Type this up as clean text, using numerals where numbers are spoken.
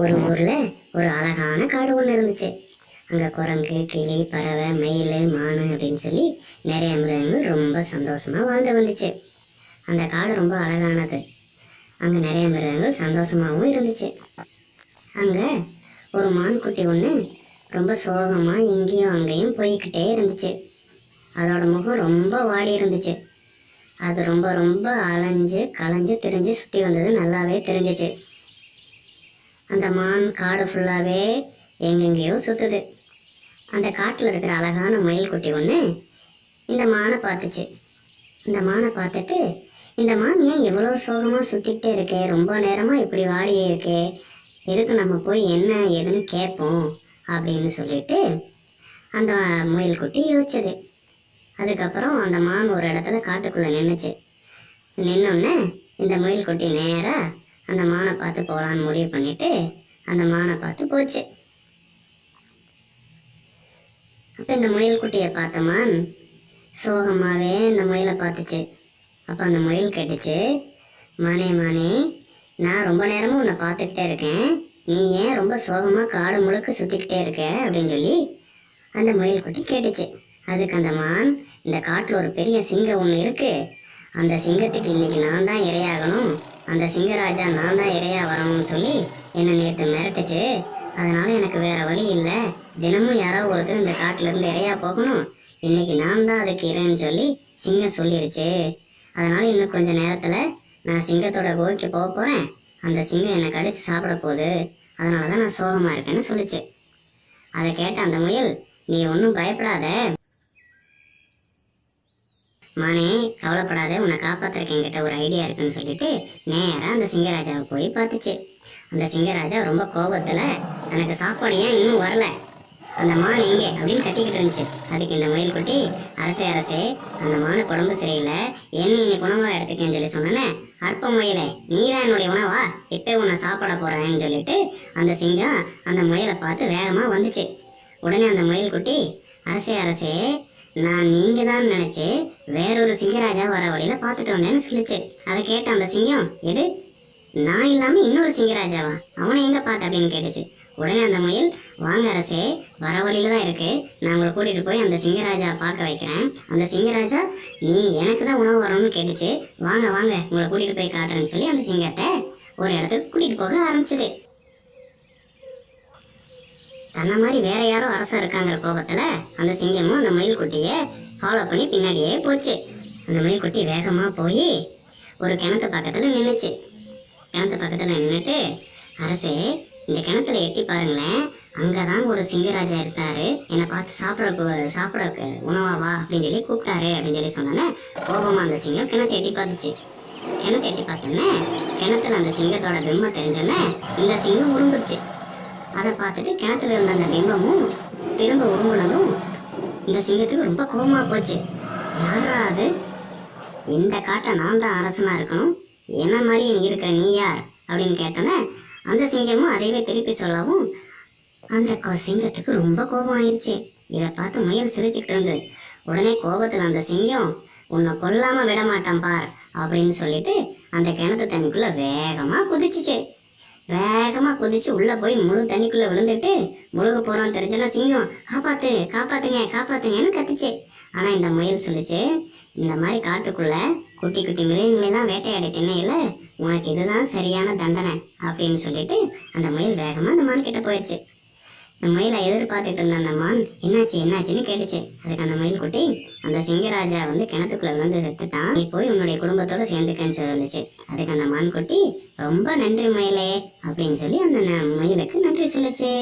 ஒரு ஊர்ல ஒரு அழகான காடு ஒன்று இருந்துச்சு. அங்க குரங்கு, கிளி, பறவை, மயில், மானு அப்படின்னு சொல்லி நிறைய மிருகங்கள் ரொம்ப சந்தோஷமா வாழ்ந்து வந்துச்சு. அந்த காடு ரொம்ப அழகானது. அங்க நிறைய மிருகங்கள் சந்தோஷமாகவும் இருந்துச்சு. அங்க ஒரு மான் குட்டி ஒன்று ரொம்ப சோகமா இங்கேயும் அங்கேயும் போய்கிட்டே இருந்துச்சு. அதோட முகம் ரொம்ப வாடி இருந்துச்சு. அது ரொம்ப ரொம்ப அலைஞ்சு களைஞ்சு திரிஞ்சு சுற்றி வந்தது நல்லாவே தெரிஞ்சிச்சு. அந்த மான் காடு ஃபுல்லாகவே எங்கெங்கேயோ சுற்றுது. அந்த காட்டில் இருக்கிற அழகான மயில் குட்டி ஒன்று இந்த மானை பார்த்துச்சு. இந்த மானை பார்த்துட்டு, இந்த மான் ஏன் எவ்வளோ சோகமாக சுற்றிக்கிட்டே இருக்கே, ரொம்ப நேரமாக இப்படி வாடியே இருக்கே, எதுக்கு நம்ம போய் என்ன ஏதுன்னு கேட்போம் அப்படின்னு சொல்லிட்டு அந்த மயில் குட்டி யோசிச்சது. அதுக்கப்புறம் அந்த மான் ஒரு இடத்துல காட்டுக்குள்ளே நின்றுச்சு. நின்னோடனே இந்த மயில் குட்டி நேராக அந்த மானை பார்த்து போகலான்னு முடிவு பண்ணிட்டு அந்த மானை பார்த்து போச்சு. அப்போ இந்த முயல் குட்டியை பார்த்த மான் சோகமாகவே இந்த முயலை பார்த்துச்சு. அப்போ அந்த முயல் கேட்டுச்சு, மானே மானே, நான் ரொம்ப நேரமும் உன்னை பார்த்துக்கிட்டே இருக்கேன், நீ ஏன் ரொம்ப சோகமாக காடு முழுக்க சுற்றிக்கிட்டே இருக்க அப்படின்னு சொல்லி அந்த முயல் குட்டி கேட்டுச்சு. அதுக்கு அந்த மான், இந்த காட்டில் ஒரு பெரிய சிங்கம் ஒன்று இருக்கு, அந்த சிங்கத்துக்கு இன்னைக்கு நான் தான் இரையாகணும், அந்த சிங்கராஜா நான் தான் இரையா வரணும்னு சொல்லி என்னை நேற்று மிரட்டுச்சு. அதனால எனக்கு வேற வழி இல்லை, தினமும் யாரோ ஒருத்தர் இந்த காட்டிலேருந்து இரையா போகணும், இன்னைக்கு நான் தான் அதுக்கு இறைன்னு சொல்லி சிங்கம் சொல்லிருச்சு. அதனால இன்னும் கொஞ்சம் நேரத்தில் நான் சிங்கத்தோட குகைக்கு போக போகிறேன், அந்த சிங்கம் என்னை கடிச்சு சாப்பிட போகுது, அதனால தான் நான் சோகமாக இருக்கேன்னு சொல்லிச்சு. அதை கேட்ட அந்த முயல், நீ ஒன்றும் பயப்படாத மானே, கவலைப்படாத, உன்னை காப்பாத்துறக்கு என்கிட்ட ஒரு ஐடியா இருக்குன்னு சொல்லிட்டு நேராக அந்த சிங்கராஜாவை போய் பார்த்துச்சு. அந்த சிங்கராஜா ரொம்ப கோபத்தில், தனக்கு சாப்பாடு ஏன் இன்னும் வரல, அந்த மான் எங்கே அப்படின்னு கத்திக்கிட்டு இருந்துச்சு. அதுக்கு இந்த முயல் குட்டி, அரசே அரசே, அந்த மானு உடம்பு சரியில்லை, என்ன இன்னைக்கு உணவாக எடுத்துக்கேன்னு சொல்லி சொன்னேனே, அற்ப முயலை, நீ தான் என்னுடைய உணவா, இப்போ உன்னை சாப்பிட போகிறேன்னு சொல்லிட்டு அந்த சிங்கம் அந்த முயலை பார்த்து வேகமாக வந்துச்சு. உடனே அந்த முயல் குட்டி, அரசே அரசே, நான் நீங்கள் தான் நினச்சி வேறொரு சிங்கராஜா வர வழியில் பார்த்துட்டு வந்தேன்னு சொல்லிச்சு. அதை கேட்ட அந்த சிங்கம், எது, நான் இல்லாமல் இன்னொரு சிங்கராஜாவா, அவனை எங்கே பார்த்த அப்படின்னு கேட்டுச்சு. உடனே அந்த முயல், வாங்க அரசே, வர வழியில தான் இருக்கு, நான் உங்களை கூட்டிகிட்டு போய் அந்த சிங்கராஜா பார்க்க வைக்கிறேன். அந்த சிங்கராஜா, நீ எனக்கு தான் உணவு வரணும்னு கேட்டுச்சு, வாங்க வாங்க உங்களை கூட்டிகிட்டு போய் காட்டுறேன்னு சொல்லி அந்த சிங்கத்தை ஒரு இடத்துக்கு கூட்டிகிட்டு போக ஆரம்பிச்சது. தன்னை மாதிரி வேற யாரோ அரசா இருக்காங்கிற கோபத்தில் அந்த சிங்கமும் அந்த மயில் குட்டியை ஃபாலோ பண்ணி பின்னாடியே போச்சு. அந்த மயில் குட்டி வேகமாக போய் ஒரு கிணத்து பக்கத்தில் நின்றுச்சு. கிணத்து பக்கத்தில் நின்றுட்டு, அரசே, இந்த கிணத்துல எட்டி பாருங்களேன், அங்கே தான் ஒரு சிங்கராஜா இருக்காரு, என்னை பார்த்து சாப்பிட உணவாவா அப்படின்னு சொல்லி கூப்பிட்டாரு அப்படின்னு சொல்லி சொன்னோன்னே கோபமாக அந்த சிங்கம் கிணத்தை எட்டி பார்த்துச்சு. கிணத்தை எட்டி பார்த்தோன்னே கிணத்துல அந்த சிங்கத்தோட பிம்பம் தெரிஞ்சோன்னே இந்த சிங்கம் உரும்பிடுச்சு. அதை பார்த்துட்டு கிணத்துல இருந்த அந்த பிம்பமும் திரும்ப உரும்புனதும் இந்த சிங்கத்துக்கு ரொம்ப கோபமாக போச்சு. யாரா அது, இந்த காட்டை நான் தான் அரசனாக இருக்கணும், என்ன மாதிரி நீ இருக்கிற நீ யார் அப்படின்னு கேட்டோன்னே அந்த சிங்கமும் அதைவே திருப்பி சொல்லவும் அந்த சிங்கத்துக்கு ரொம்ப கோபம் ஆயிடுச்சு. இதை பார்த்து முயல் சிரிச்சுக்கிட்டு இருந்து உடனே கோபத்தில் அந்த சிங்கம், உன்னை கொல்லாமல் விட மாட்டான் பார் அப்படின்னு சொல்லிட்டு அந்த கிணத்து தண்ணிக்குள்ளே வேகமாக குதிச்சிச்சு. வேகமாக குதிச்சு உள்ளே போய் முழு தண்ணிக்குள்ளே விழுந்துட்டு முழுக போகிறோம் தெரிஞ்சோன்னா சிங்கம், காப்பாத்துங்கன்னு கத்திச்சு. ஆனால் இந்த முயல் சொல்லிச்சு, இந்த மாதிரி காட்டுக்குள்ளே குட்டி குட்டி மிருகங்களெல்லாம் வேட்டையாடி தின்னையில் உனக்கு இதுதான் சரியான தண்டனை அப்படின்னு சொல்லிட்டு அந்த முயல் வேகமாக அந்த மான் கிட்ட போயிடுச்சு. இந்த முயலை எதிர்பார்த்துட்டு இருந்த அந்த மான் என்னாச்சுன்னு கேட்டுச்சு. அதுக்கு அந்த முயல் குட்டி, அந்த சிங்கராஜா கிணத்துக்குள்ள விழுந்து செத்துட்டான், நீ போய் உன்னுடைய குடும்பத்தோட சேர்ந்துக்கன்னு சொல்லிச்சு. அதுக்கு அந்த மான் குட்டி, ரொம்ப நன்றி முயலே அப்படின்னு சொல்லி அந்த முயலுக்கு நன்றி சொல்லிச்சு.